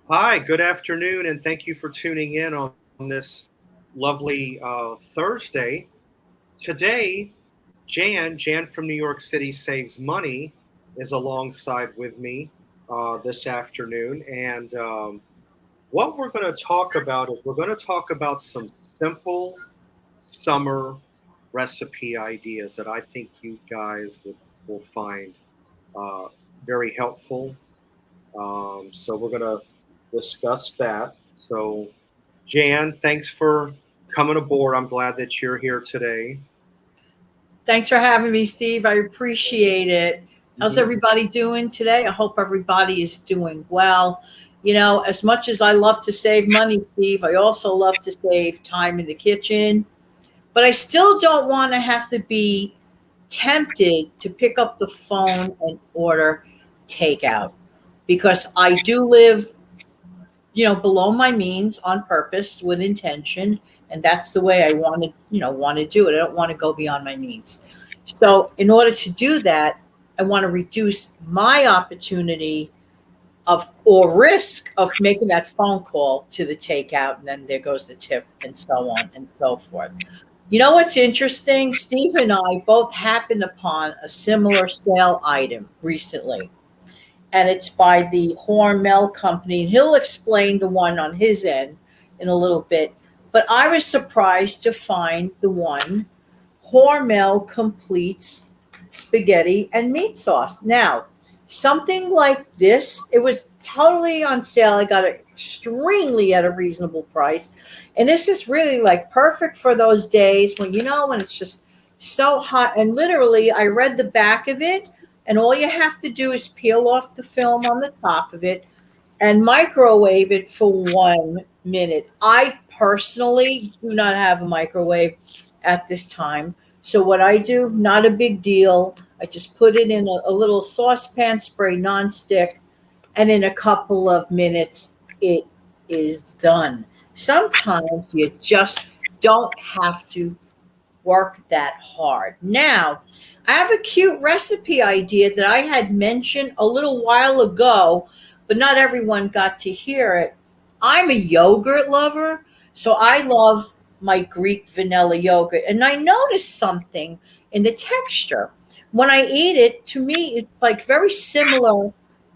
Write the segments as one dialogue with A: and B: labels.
A: Hi, good afternoon, and thank you for tuning in on this lovely Thursday. Today, Jan from New York City Saves Money, is alongside with me this afternoon. And what we're going to talk about is we're going to talk about some simple summer recipe ideas that I think you guys will find uh, very helpful. So we're going to discuss that. So, Jan, thanks for coming aboard. I'm glad that you're here today.
B: Thanks for having me, Steve. I appreciate it. How's
A: Hmm.
B: everybody doing today? I hope everybody is doing well. As much as I love to save money, Steve, I also love to save time in the kitchen. But I still don't want to have to be tempted to pick up the phone and order takeout because I do live, below my means on purpose with intention. And that's the way I want to do it. I don't want to go beyond my means. So in order to do that, I want to reduce my opportunity of or risk of making that phone call to the takeout, and then there goes the tip, and so on and so forth. You know what's interesting? Steve and I both happened upon a similar sale item recently, and it's by the Hormel company. He'll explain the one on his end in a little bit, but I was surprised to find the one Hormel completes spaghetti and meat sauce. Now, something like this, it was totally on sale. I got it extremely at a reasonable price. And this is really like perfect for those days when it's just so hot. And literally, I read the back of it, and all you have to do is peel off the film on the top of it and microwave it for 1 minute. I personally do not have a microwave at this time. So what I do, not a big deal. I just put it in a little saucepan, spray nonstick, and in a couple of minutes it is done. Sometimes you just don't have to work that hard. Now, I have a cute recipe idea that I had mentioned a little while ago, but not everyone got to hear it. I'm a yogurt lover, so I love my Greek vanilla yogurt. And I noticed something in the texture. When I eat it, to me, it's like very similar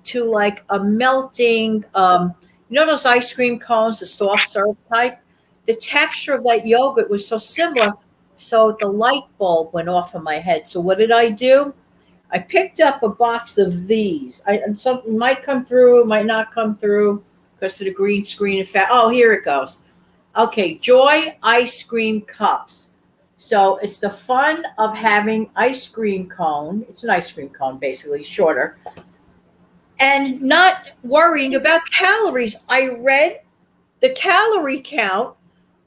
B: to like a melting, those ice cream cones, the soft serve type. The texture of that yogurt was so similar. So the light bulb went off in my head. So what did I do? I picked up a box of these. And something might come through, might not come through because of the green screen effect. Oh, here it goes. Okay, Joy ice cream cups. So it's the fun of having ice cream cone. It's an ice cream cone, basically, shorter, and not worrying about calories. I read the calorie count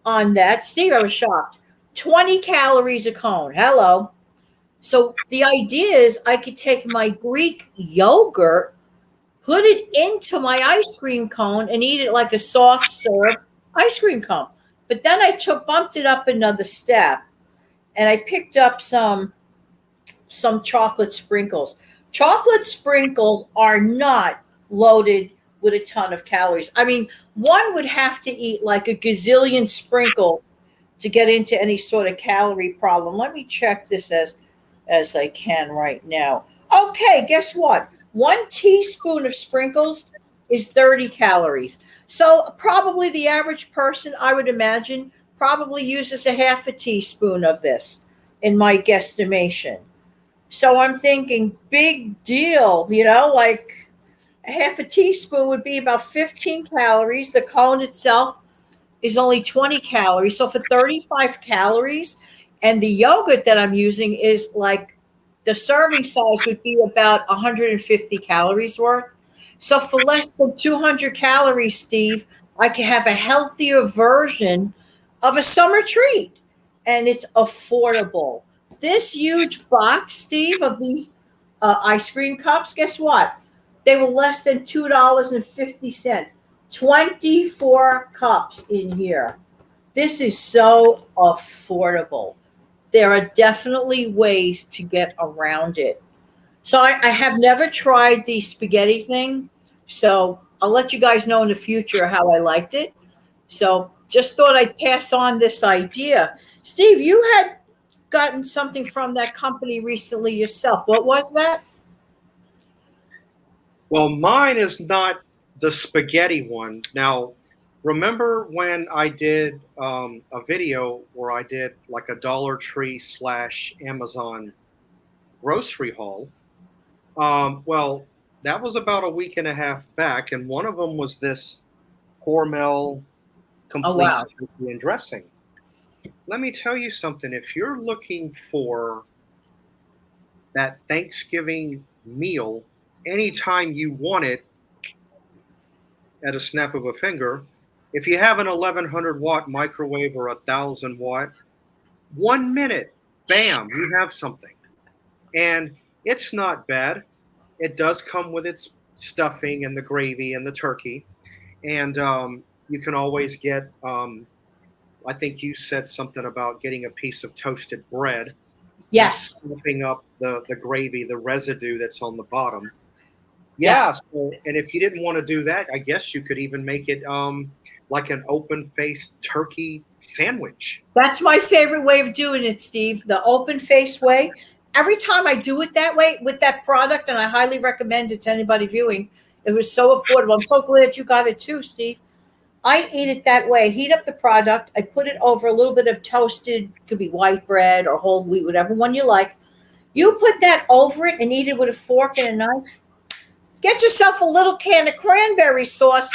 B: on that. Steve, I was shocked. 20 calories a cone. Hello. So the idea is I could take my Greek yogurt, put it into my ice cream cone, and eat it like a soft serve ice cream cone. But then I took bumped it up another step, and I picked up some chocolate sprinkles. Chocolate sprinkles are not loaded with a ton of calories. I mean, one would have to eat like a gazillion sprinkles to get into any sort of calorie problem. Let me check this as I can right now. Okay, guess what? 1 teaspoon of sprinkles is 30 calories. So probably the average person, I would imagine, probably uses a half a teaspoon of this in my guesstimation. So I'm thinking big deal, like a half a teaspoon would be about 15 calories. The cone itself is only 20 calories. So for 35 calories, and the yogurt that I'm using is like the serving size would be about 150 calories worth. So for less than 200 calories, Steve, I can have a healthier version of a summer treat. And it's affordable. This huge box, Steve, of these ice cream cups, guess what? They were less than $2.50. 24 cups in here. This is so affordable. There are definitely ways to get around it. So I have never tried the spaghetti thing. So I'll let you guys know in the future how I liked it. So just thought I'd pass on this idea. Steve, you had gotten something from that company recently yourself. What was that?
A: Well, mine is not the spaghetti one. Now, remember when I did a video where I did like a Dollar Tree slash Amazon grocery haul? Well, that was about a week and a half back, and one of them was this Hormel
B: Oh,
A: complete
B: wow.
A: turkey and dressing. Let me tell you something. If you're looking for that Thanksgiving meal anytime you want it at a snap of a finger, if you have an 1100-watt microwave or 1000-watt, 1 minute, bam, you have something. And it's not bad. It does come with its stuffing and the gravy and the turkey. And you can always get, I think you said something about getting a piece of toasted bread and
B: Yes.
A: scooping up the gravy, the residue that's on the bottom. Yeah.
B: Yes.
A: So, and if you didn't want to do that, I guess you could even make it like an open-faced turkey sandwich.
B: That's my favorite way of doing it, Steve. The open face way. Every time I do it that way with that product, and I highly recommend it to anybody viewing, it was so affordable. I'm so glad you got it too, Steve. I eat it that way. Heat up the product. I put it over a little bit of toasted, could be white bread or whole wheat, whatever one you like. You put that over it and eat it with a fork and a knife. Get yourself a little can of cranberry sauce.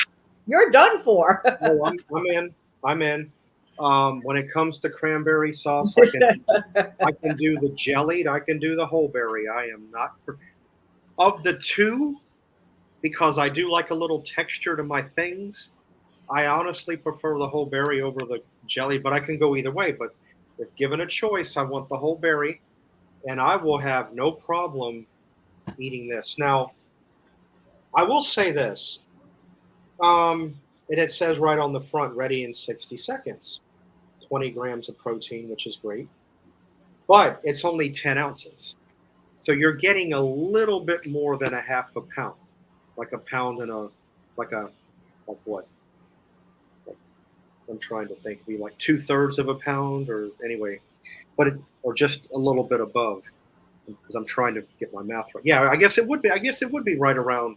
B: You're done for.
A: Oh, I'm in. I'm in. When it comes to cranberry sauce, I can do the jellied. I can do the whole berry. I am not of the two because I do like a little texture to my things. I honestly prefer the whole berry over the jelly, but I can go either way. But if given a choice, I want the whole berry, and I will have no problem eating this. Now, I will say this. It says right on the front, ready in 60 seconds. 20 grams of protein, which is great, but it's only 10 ounces. So you're getting a little bit more than a half a pound, like a pound and like what? Like, I'm trying to think, be like 2/3 of a pound, or anyway, or just a little bit above, because I'm trying to get my math right. Yeah, I guess it would be. I guess it would be right around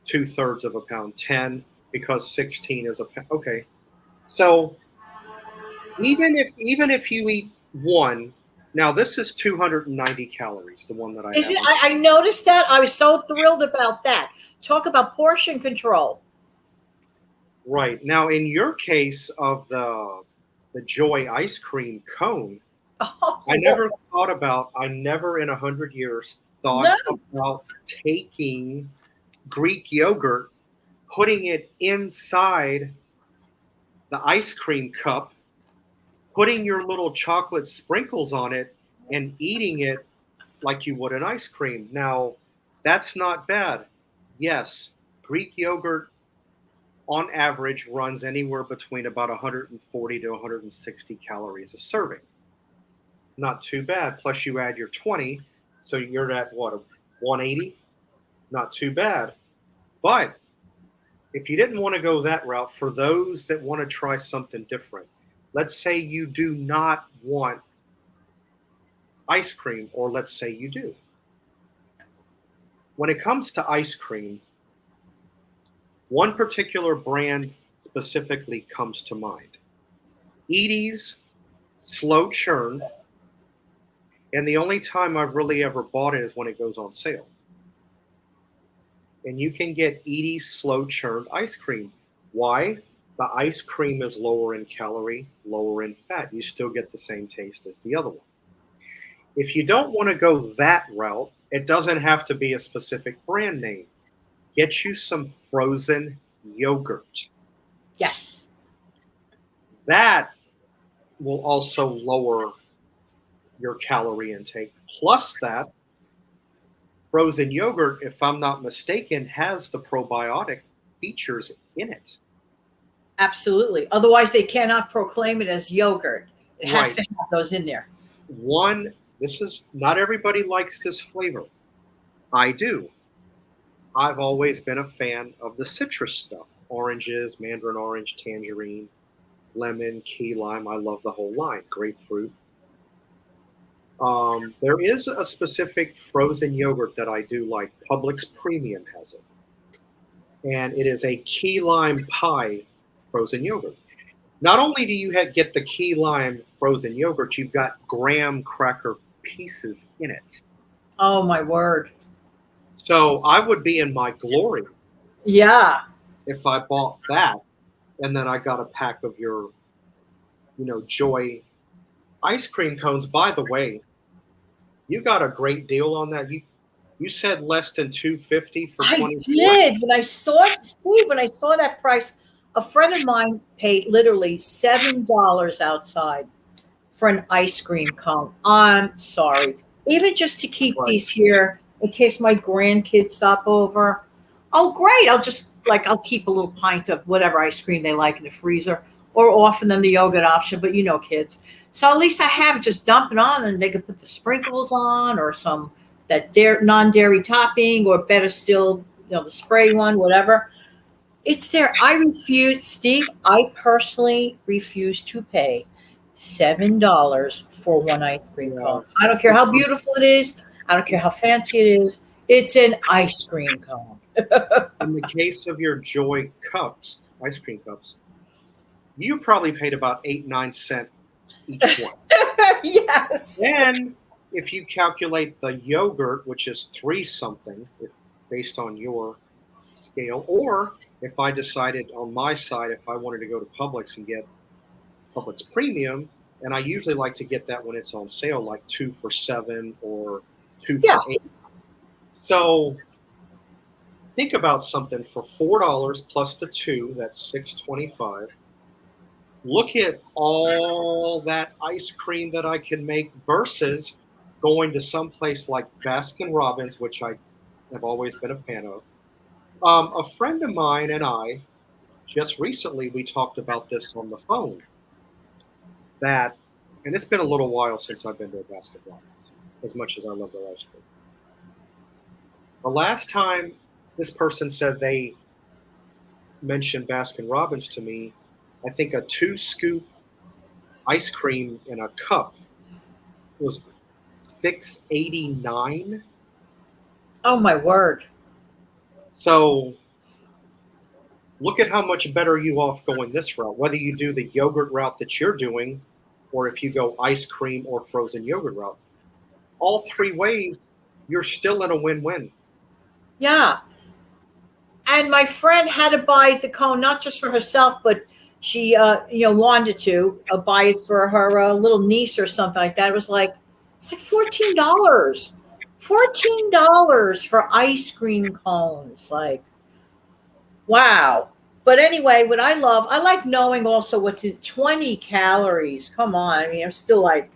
A: 2/3 of a pound, 10, because 16 is a pound. Okay, so even if you eat one, now this is 290 calories, the one that I
B: Is
A: have.
B: it? I noticed that. I was so thrilled about that. Talk about portion control.
A: Right. Now in your case of the Joy ice cream cone,
B: Oh,
A: I never in 100 years thought
B: no.
A: about taking Greek yogurt, putting it inside the ice cream cup, putting your little chocolate sprinkles on it, and eating it like you would an ice cream. Now, that's not bad. Yes, Greek yogurt on average runs anywhere between about 140 to 160 calories a serving. Not too bad. Plus, you add your 20, so you're at what, 180? Not too bad. But if you didn't want to go that route, for those that want to try something different, let's say you do not want ice cream, or let's say you do. When it comes to ice cream, one particular brand specifically comes to mind. Edie's Slow Churn, and the only time I've really ever bought it is when it goes on sale. And you can get Edie's Slow Churned ice cream. Why? The ice cream is lower in calorie, lower in fat. You still get the same taste as the other one. If you don't want to go that route, it doesn't have to be a specific brand name. Get you some frozen yogurt.
B: Yes.
A: That will also lower your calorie intake. Plus, that frozen yogurt, if I'm not mistaken, has the probiotic features in it.
B: Absolutely. Otherwise, they cannot proclaim it as yogurt. It has
A: Right.
B: to have those in there.
A: This is not everybody likes this flavor. I do. I've always been a fan of the citrus stuff: oranges, mandarin orange, tangerine, lemon, key lime. I love the whole line. Grapefruit. There is a specific frozen yogurt that I do like. Publix Premium has it, and it is a key lime pie frozen yogurt. Not only do you get the key lime frozen yogurt, you've got graham cracker pieces in it.
B: Oh my word.
A: So I would be in my glory
B: Yeah.
A: if I bought that, and then I got a pack of your, Joy ice cream cones. By the way, you got a great deal on that. You said less than 250 for
B: I
A: 24.
B: did. When I saw it, Steve, when I saw that price, a friend of mine paid literally $7 outside for an ice cream cone. I'm sorry. Even just to keep
A: Right.
B: these here in case my grandkids stop over. Oh, great. I'll keep a little pint of whatever ice cream they like in the freezer or offer them the yogurt option, but kids. So at least I have it, just dump it on and they can put the sprinkles on or some that non-dairy topping, or better still, the spray one, whatever. It's there. I refuse, Steve. I personally refuse to pay $7 for one ice cream
A: Yeah.
B: cone. I don't care how beautiful it is. I don't care how fancy it is. It's an ice cream cone.
A: In the case of your Joy cups, ice cream cups, you probably paid about 8-9 cents each one.
B: Yes.
A: And if you calculate the yogurt, which is 3 something, if based on your scale, or if I decided on my side, if I wanted to go to Publix and get Publix Premium, and I usually like to get that when it's on sale, like 2 for $7 or 2
B: Yeah.
A: for $8. So think about something for $4 plus the 2, that's $6.25. Look at all that ice cream that I can make versus going to some place like Baskin Robbins, which I have always been a fan of. A friend of mine and I, just recently, we talked about this on the phone. And it's been a little while since I've been to a Baskin Robbins, as much as I love their ice cream. The last time this person said they mentioned Baskin Robbins to me, I think a 2-scoop ice cream in a cup was $6.89.
B: Oh my word.
A: So look at how much better you off going this route, whether you do the yogurt route that you're doing, or if you go ice cream or frozen yogurt route. All 3 ways, you're still in a win-win.
B: Yeah. And my friend had to buy the cone not just for herself, but she wanted to buy it for her little niece or something like that. It's like $14. $14 for ice cream cones. Like, wow. But anyway, what I like knowing also what's in 20 calories. Come on. I mean, I'm still like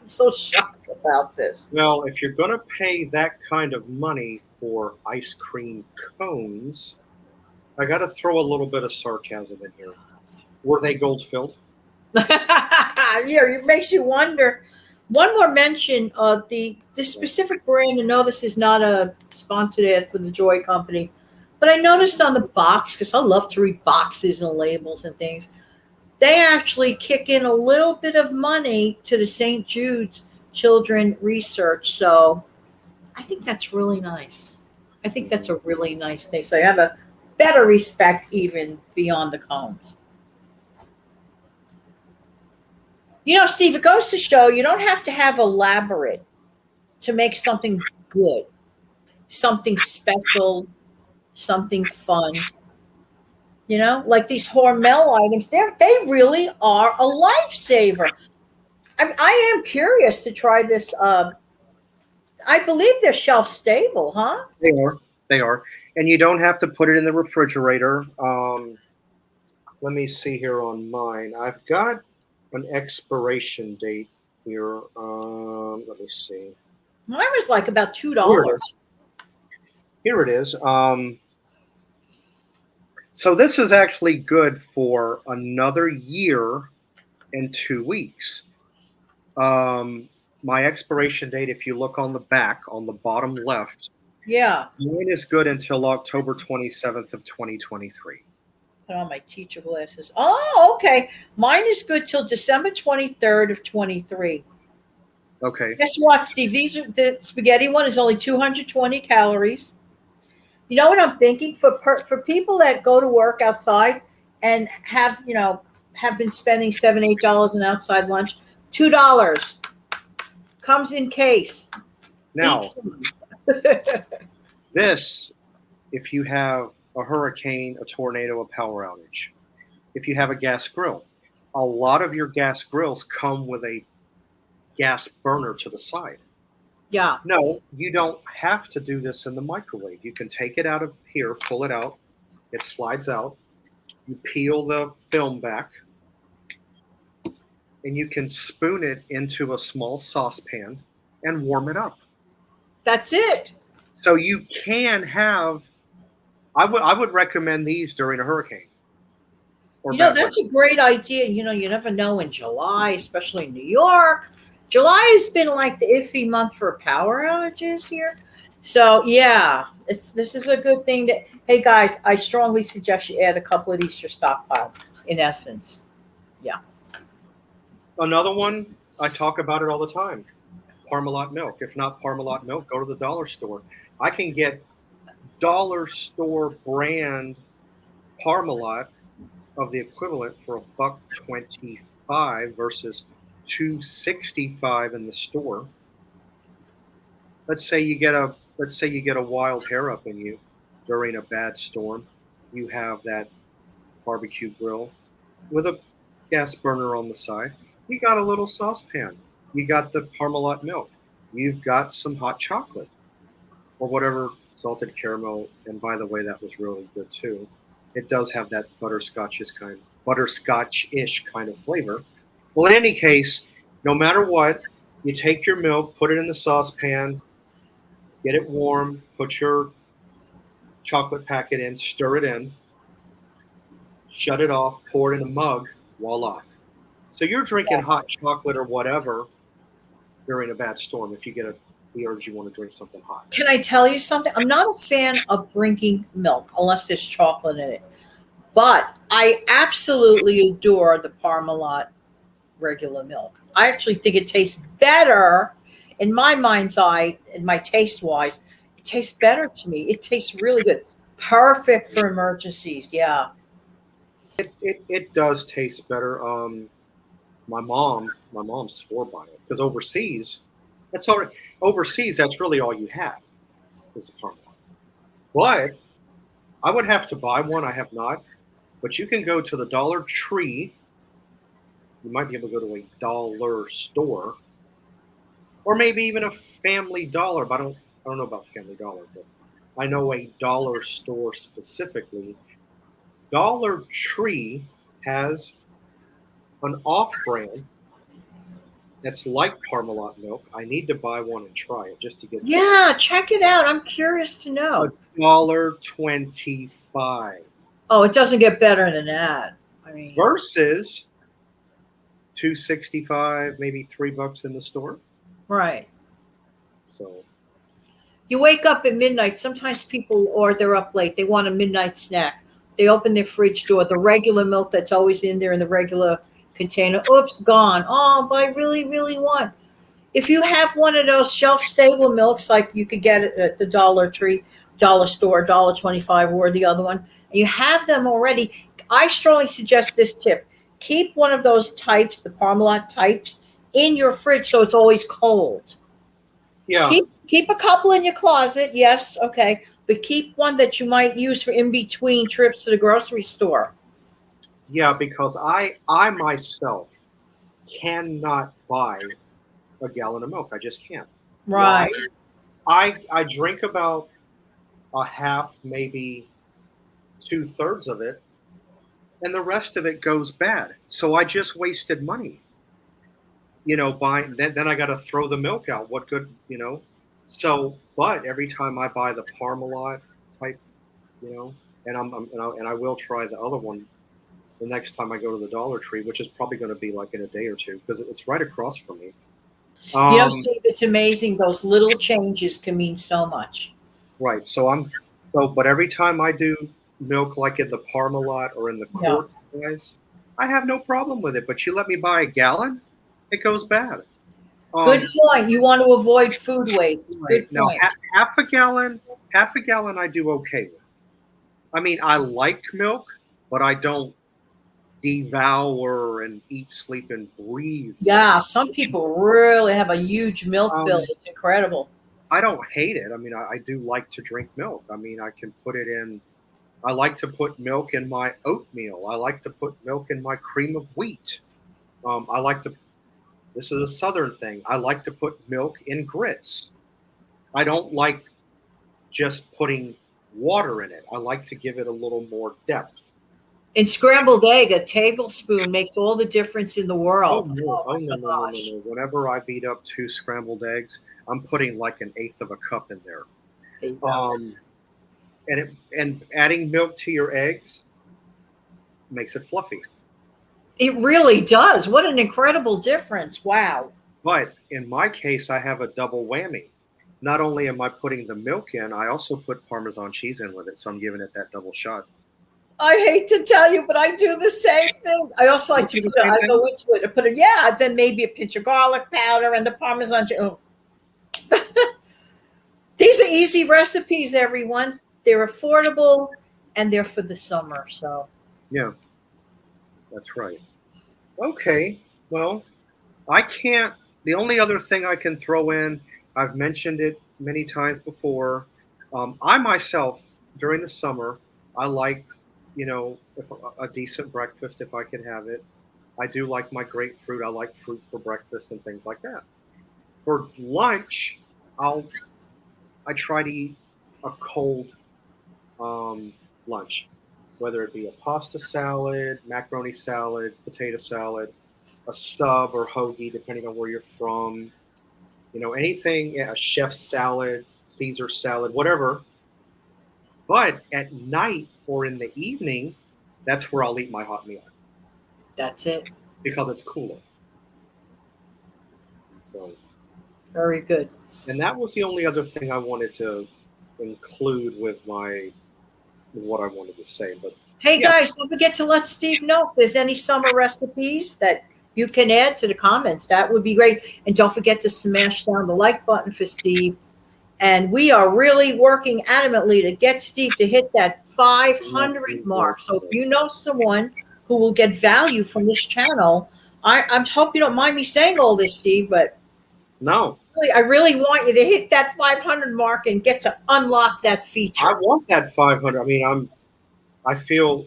B: so shocked about this.
A: Well, if you're going to pay that kind of money for ice cream cones, I got to throw a little bit of sarcasm in here. Were they gold filled?
B: Yeah, it makes you wonder. One more mention of this specific brand. I know this is not a sponsored ad for the Joy Company, but I noticed on the box, because I love to read boxes and labels and things, they actually kick in a little bit of money to the St. Jude's Children Research. So I think that's really nice. I think that's a really nice thing. So I have a better respect even beyond the cones. Steve, it goes to show you don't have to have elaborate to make something good, something special, something fun. Like these Hormel items, they really are a lifesaver. I am curious to try this. I believe they're shelf stable, huh?
A: They are. They are. And you don't have to put it in the refrigerator. Let me see here on mine. I've got an expiration date here. Let me see.
B: Mine was like about $2.
A: Here it is. So this is actually good for another year and 2 weeks. My expiration date, if you look on the back, on the bottom left,
B: Yeah.
A: Mine is good until October 27th of 2023.
B: Put on my teacher glasses. Oh, okay. Mine is good till December 23rd of 23.
A: Okay.
B: Guess what, Steve? These are the spaghetti one is only 220 calories. You know what I'm thinking for people that go to work outside and have been spending $7-8 on outside lunch. $2 comes in case. Eat
A: Now,
B: food.
A: this, if you have a hurricane, a tornado, a power outage, if you have a gas grill, a lot of your gas grills come with a gas burner to the side.
B: Yeah.
A: No, you don't have to do this in the microwave. You can take it out of here, pull it out, it slides out. You peel the film back, and you can spoon it into a small saucepan and warm it up.
B: That's it.
A: So you can have. I would recommend these during a hurricane or bad weather.
B: That's a great idea. You never know in July, especially in New York. July has been like the iffy month for power outages here. So yeah, this is a good thing to hey guys, I strongly suggest you add a couple of these to your stockpile, in essence. Yeah.
A: Another one, I talk about it all the time. Parmalat milk. If not Parmalat milk, go to the dollar store. I can get dollar store brand Parmalat of the equivalent for $1.25 versus $2.65 in the store. Let's say you get a wild hair up in you during a bad storm. You have that barbecue grill with a gas burner on the side. You got a little saucepan. You got the Parmalat milk. You've got some hot chocolate or whatever salted caramel. And by the way, that was really good too. It does have that butterscotch-ish kind of flavor. Well, in any case, no matter what, you take your milk, put it in the saucepan, get it warm, put your chocolate packet in, stir it in, shut it off, pour it in a mug, voila. So you're drinking hot chocolate or whatever during a bad storm if you get the urge you want to drink something hot.
B: Can I tell you something? I'm not a fan of drinking milk unless there's chocolate in it. But I absolutely adore the Parmalat regular milk. I actually think it tastes better in my mind's eye, in my taste wise. It tastes better to me. It tastes really good. Perfect for emergencies. Yeah.
A: It does taste better. My mom swore by it because overseas, that's really all you had is a Parmalat. But I would have to buy one. I have not. But you can go to the Dollar Tree. You might be able to go to a dollar store, or maybe even a Family Dollar. But I don't know about Family Dollar, but I know a dollar store specifically. Dollar Tree has an off-brand that's like Parmalat milk. I need to buy one and try it just to get.
B: Yeah, check it out. I'm curious to know.
A: $1.25.
B: Oh, it doesn't get better than that. I mean,
A: versus $2.65, maybe $3 in the store.
B: Right.
A: So
B: you wake up at midnight. Sometimes people, or they're up late, they want a midnight snack. They open their fridge door, the regular milk that's always in there in the regular container. Oops, gone. Oh, but I really, really want. If you have one of those shelf-stable milks, like you could get it at the Dollar Tree, Dollar Store, $1.25, or the other one, and you have them already, I strongly suggest this tip. Keep one of those types, the Parmalat types, in your fridge so it's always cold.
A: Yeah.
B: Keep a couple in your closet, yes, okay, but keep one that you might use for in between trips to the grocery store.
A: Yeah, because I myself cannot buy a gallon of milk. I just can't.
B: Right.
A: I drink about a half, maybe 2/3 of it, and the rest of it goes bad. So I just wasted money. Buying then I got to throw the milk out. What good, So, but every time I buy the Parmalat type, and I will try the other one the next time I go to the Dollar Tree, which is probably going to be like in a day or two because it's right across from me.
B: Steve, it's amazing. Those little changes can mean so much.
A: Right. But every time I do milk, like in the Parmalat or in the
B: Yeah.
A: quart size, I have no problem with it. But you let me buy a gallon, it goes bad.
B: Good point. You want to avoid food waste.
A: Right.
B: Good
A: Now,
B: point.
A: half a gallon, I do okay with. I mean, I like milk, but I don't devour and eat, sleep, and breathe milk.
B: Yeah, some people really have a huge milk bill.
A: Um,
B: It's incredible.
A: I don't hate it. I mean, I do like to drink milk. I mean, I can put it in. I like to put milk in my oatmeal. I like to put milk in my cream of wheat. I like to. This is a southern thing. I like to put milk in grits. I don't like just putting water in it. I like to give it a little more depth.
B: In scrambled egg, a tablespoon makes all the difference in the
A: Oh
B: world.
A: no!
B: Oh
A: Oh
B: my
A: no! No! No! No!
B: gosh.
A: No! Whenever I beat up 2 scrambled eggs, I'm putting like an eighth of a cup in there.
B: There you go.
A: Um, and adding milk to your eggs makes it fluffy.
B: It really does. What an incredible difference. Wow.
A: But in my case, I have a double whammy. Not only am I putting the milk in, I also put Parmesan cheese in with it, so I'm giving it that double shot.
B: I hate to tell you, but I do the same thing. I also like to
A: You do
B: put
A: the
B: it,
A: same
B: I
A: thing?
B: go into it, I put it, yeah, then maybe a pinch of garlic powder and the Parmesan. Oh. These are easy recipes, everyone. They're affordable and they're for the summer. So
A: Yeah, that's right. Okay, well, I can't. The only other thing I can throw in, I've mentioned it many times before. I myself, during the summer, I like, if a decent breakfast if I can have it. I do like my grapefruit. I like fruit for breakfast and things like that. For lunch, I'll I try to eat a cold lunch, whether it be a pasta salad, macaroni salad, potato salad, a sub or hoagie, depending on where you're from. Anything, yeah, a chef's salad, Caesar salad, whatever. But at night or in the evening, that's where I'll eat my hot meal
B: that's it.
A: because it's cooler. So,
B: Very good.
A: and that was the only other thing I wanted to include with what I wanted to say. But
B: Hey
A: yeah,
B: guys, don't forget to let Steve know if there's any summer recipes that you can add to the comments. That would be great. And don't forget to smash down the like button for Steve. And we are really working adamantly to get Steve to hit that 500 mark. So if you know someone who will get value from this channel, I hope you don't mind me saying all this, Steve, but
A: no,
B: I really want you to hit that 500 mark and get to unlock that feature.
A: I want that 500. I mean, I feel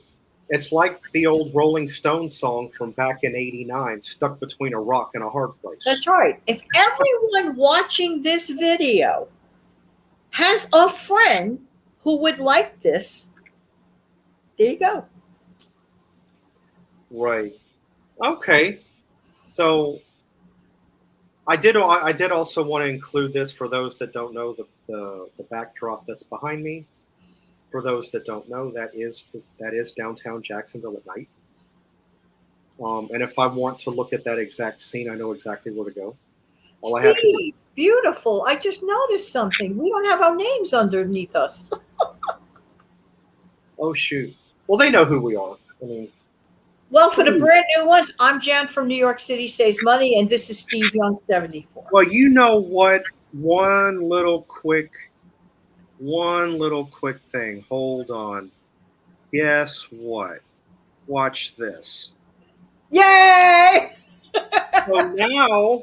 A: it's like the old Rolling Stones song from back in '89, stuck between a rock and a hard place.
B: That's right. If everyone watching this video has a friend who would like this, there you go.
A: Right. Okay. So I did also want to include this for those that don't know the backdrop that's behind me. For those that don't know, that is downtown Jacksonville at night. And if I want to look at that exact scene, I know exactly where to go. All I have to
B: Steve, beautiful. I just noticed something. We don't have our names underneath us.
A: Oh shoot. Well, they know who we are. I mean,
B: Well, for the brand new ones, I'm Jan from New York City Saves Money, and this is Steve Young, 74.
A: well, you know what? One little quick thing. Hold on. Guess what? Watch this.
B: Yay!
A: So now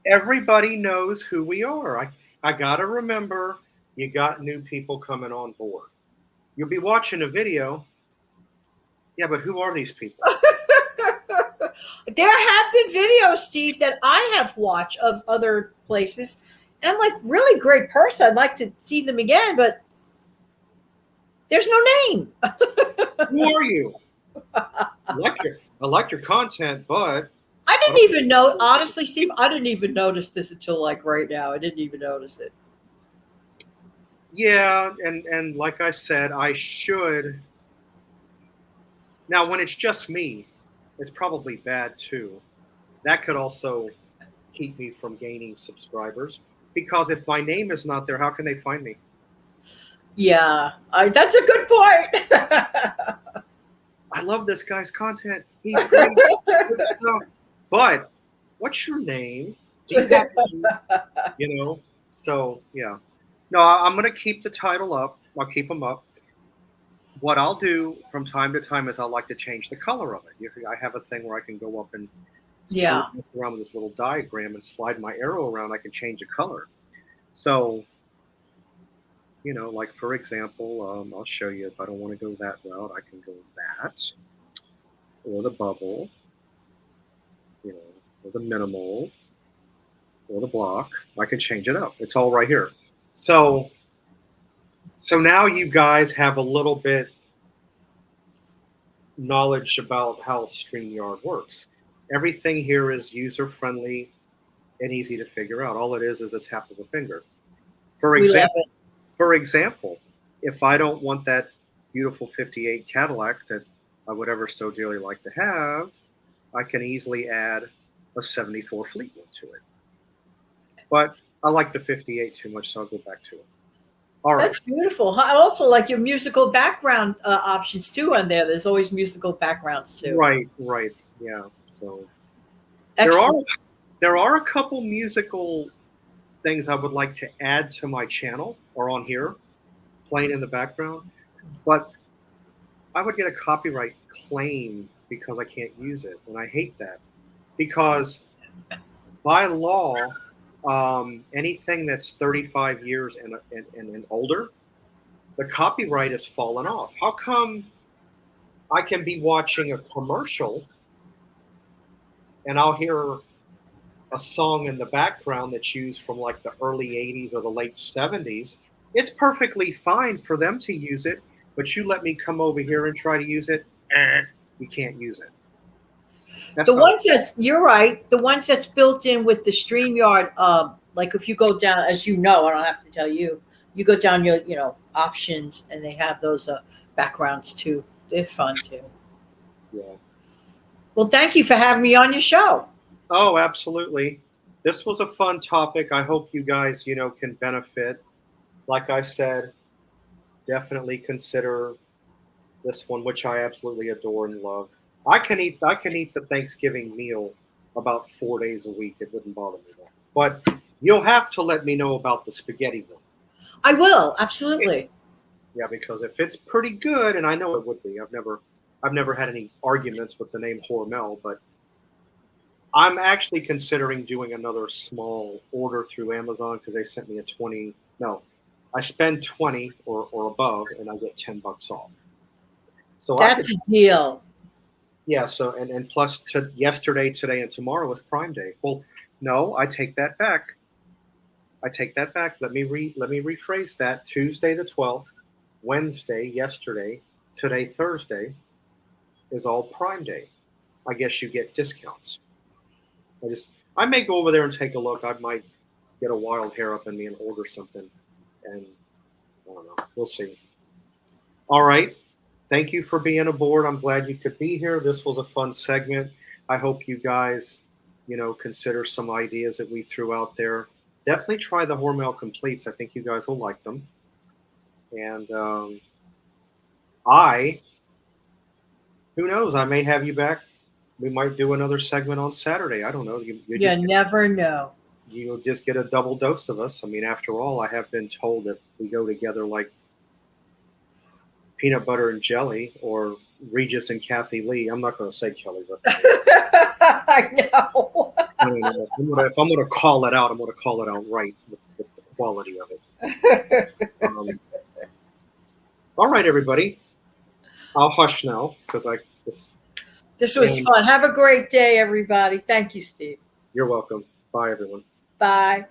A: everybody knows who we are. I gotta remember, you got new people coming on board. You'll be watching a video. Yeah, but who are these people?
B: There have been videos, Steve, that I have watched of other places. And I'm like, really great person. I'd like to see them again, but there's no name.
A: Who are you? I like your content, but
B: I didn't even know, honestly, Steve, I didn't even notice this until like right now. I didn't even notice it.
A: yeah, and like I said, I should. Now, when it's just me, it's probably bad too. That could also keep me from gaining subscribers. because if my name is not there, how can they find me?
B: Yeah, that's a good point.
A: I love this guy's content. He's great. Good stuff. But what's your name? Do you have, you know? So, yeah. No, I'm going to keep the title up. I'll keep them up. What I'll do from time to time is I like to change the color of it. I have a thing where I can go up and
B: Yeah.
A: mess around with this little diagram and slide my arrow around. I can change the color. So, like for example, I'll show you if I don't want to go that route, I can go that, or the bubble, or the minimal, or the block. I can change it up. It's all right here. So now you guys have a little bit knowledge about how StreamYard works. Everything here is user-friendly and easy to figure out. All it is a tap of a finger. For example, if I don't want that beautiful 58 Cadillac that I would ever so dearly like to have, I can easily add a 74 Fleetwood to it. But I like the 58 too much, so I'll go back to it. All right.
B: That's beautiful. I also like your musical background options too on there. There's always musical backgrounds too.
A: Right. Yeah. So
B: Excellent.
A: there are a couple musical things I would like to add to my channel or on here, playing in the background, but I would get a copyright claim because I can't use it, and I hate that because by law, anything that's 35 years and older, the copyright has fallen off. How come I can be watching a commercial and I'll hear a song in the background that's used from like the early 80s or the late 70s? It's perfectly fine for them to use it, but you let me come over here and try to use it, you can't use it.
B: You're right. The ones that's built in with the StreamYard, like if you go down, as you know, I don't have to tell you, you go down your, options and they have those backgrounds too. They're fun too.
A: Yeah.
B: Well, thank you for having me on your show.
A: Oh, absolutely. This was a fun topic. I hope you guys, can benefit. Like I said, definitely consider this one, which I absolutely adore and love. I can eat the Thanksgiving meal about 4 days a week. It wouldn't bother me that. But you'll have to let me know about the spaghetti one.
B: I will, absolutely.
A: Yeah, because if it's pretty good, and I know it would be, I've never had any arguments with the name Hormel, but I'm actually considering doing another small order through Amazon because they sent me I spend 20 or above and I get $10 off. So
B: that's a deal.
A: Yeah. So and plus yesterday, today, and tomorrow was Prime Day. Well, no, I take that back. Let me rephrase that. Tuesday the 12th, Wednesday, yesterday, today, Thursday, is all Prime Day. I guess you get discounts. I may go over there and take a look. I might get a wild hair up in me and order something, and I don't know. We'll see. All right. Thank you for being aboard. I'm glad you could be here. This was a fun segment. I hope you guys, consider some ideas that we threw out there. Definitely try the Hormel Completes. I think you guys will like them. And who knows? I may have you back. We might do another segment on Saturday. I don't know. You
B: never know.
A: You'll just get a double dose of us. I mean, after all, I have been told that we go together like peanut butter and jelly, or Regis and Kathy Lee. I'm not going to say Kelly, but
B: I know.
A: If I'm going to call it out, I'm going to call it out right with the quality of it. All right, everybody. I'll hush now because
B: this was fun. Have a great day, everybody. Thank you, Steve.
A: You're welcome. Bye, everyone.
B: Bye.